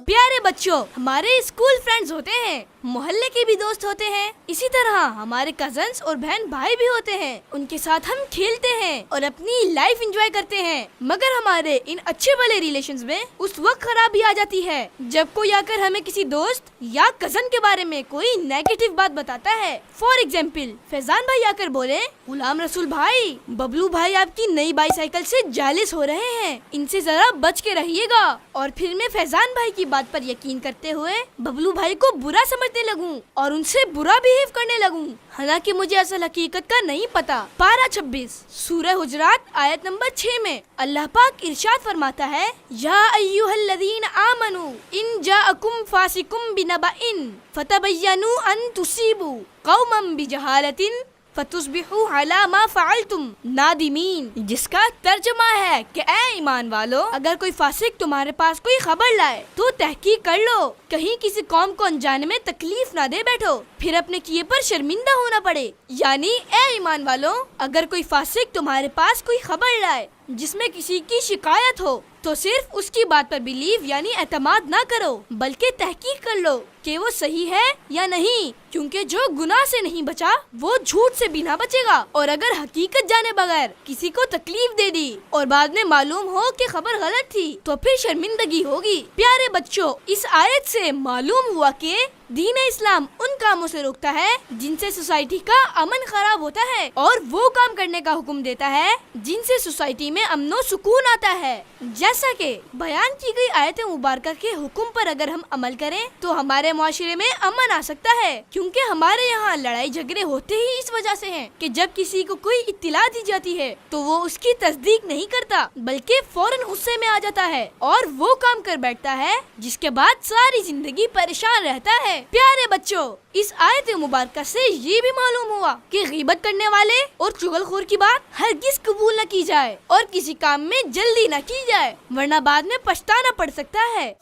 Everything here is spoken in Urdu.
پیارے بچوں، ہمارے اسکول فرینڈز ہوتے ہیں، محلے کے بھی دوست ہوتے ہیں، اسی طرح ہمارے کزنز اور بہن بھائی بھی ہوتے ہیں۔ ان کے ساتھ ہم کھیلتے ہیں اور اپنی لائف انجوائے کرتے ہیں، مگر ہمارے ان اچھے والے ریلیشنز میں اس وقت خرابی آ جاتی ہے جب کوئی آ کر ہمیں کسی دوست یا کزن کے بارے میں کوئی نیگیٹو بات بتاتا ہے۔ فار ایگزامپل، فیضان بھائی آ کر بولے، غلام رسول بھائی، ببلو بھائی آپ کی نئی بائی سائیکل سے جیلس ہو رہے ہیں، ان سے ذرا بچ کے رہیے گا۔ اور پھر میں فیضان بھائی کی بات پر یقین کرتے ہوئے ببلو بھائی کو برا سمجھنے لگوں اور ان سے برا بہیو کرنے لگوں، حالانکہ مجھے اصل حقیقت کا نہیں پتا۔ پارہ 26 سورہ حجرات آیت نمبر 6 میں اللہ پاک ارشاد فرماتا ہے، یا ایھا الذین آمنوا ان جاءکم فاسق بنبأ فتبینوا ان تصیبوا قوما بجہالۃ فتصبحوا علی ما فعلتم نادمین، جس کا ترجمہ ہے کہ اے ایمان والو، اگر کوئی فاسق تمہارے پاس کوئی خبر لائے تو تحقیق کر لو، کہیں کسی قوم کو انجانے میں تکلیف نہ دے بیٹھو، پھر اپنے کیے پر شرمندہ ہونا پڑے۔ یعنی اے ایمان والو، اگر کوئی فاسق تمہارے پاس کوئی خبر لائے جس میں کسی کی شکایت ہو تو صرف اس کی بات پر بلیو یعنی اعتماد نہ کرو، بلکہ تحقیق کر لو کہ وہ صحیح ہے یا نہیں، کیونکہ جو گناہ سے نہیں بچا وہ جھوٹ سے بھی نہ بچے گا، اور اگر حقیقت جانے بغیر کسی کو تکلیف دے دی اور بعد میں معلوم ہو کہ خبر غلط تھی تو پھر شرمندگی ہوگی۔ پیارے بچوں، اس آیت سے معلوم ہوا کہ دین اسلام ان کاموں سے روکتا ہے جن سے سوسائٹی کا امن خراب ہوتا ہے، اور وہ کام کرنے کا حکم دیتا ہے جن سے سوسائٹی میں امن و سکون آتا ہے۔ جیسا کہ بیان کی گئی آیت مبارکہ کے حکم پر اگر ہم عمل کریں تو ہمارے معاشرے میں امن آ سکتا ہے، کیونکہ ہمارے یہاں لڑائی جھگڑے ہوتے ہی اس وجہ سے ہیں کہ جب کسی کو کوئی اطلاع دی جاتی ہے تو وہ اس کی تصدیق نہیں کرتا، بلکہ فوراً غصے میں آ جاتا ہے اور وہ کام کر بیٹھتا ہے جس کے بعد ساری زندگی پریشان رہتا ہے۔ پیارے بچوں، اس آیت مبارکہ سے یہ بھی معلوم ہوا کہ غیبت کرنے والے اور چغل خور کی بات ہرگز قبول نہ کی جائے اور کسی کام میں جلدی نہ کی جائے، ورنہ بعد میں پچھتانا پڑ سکتا ہے۔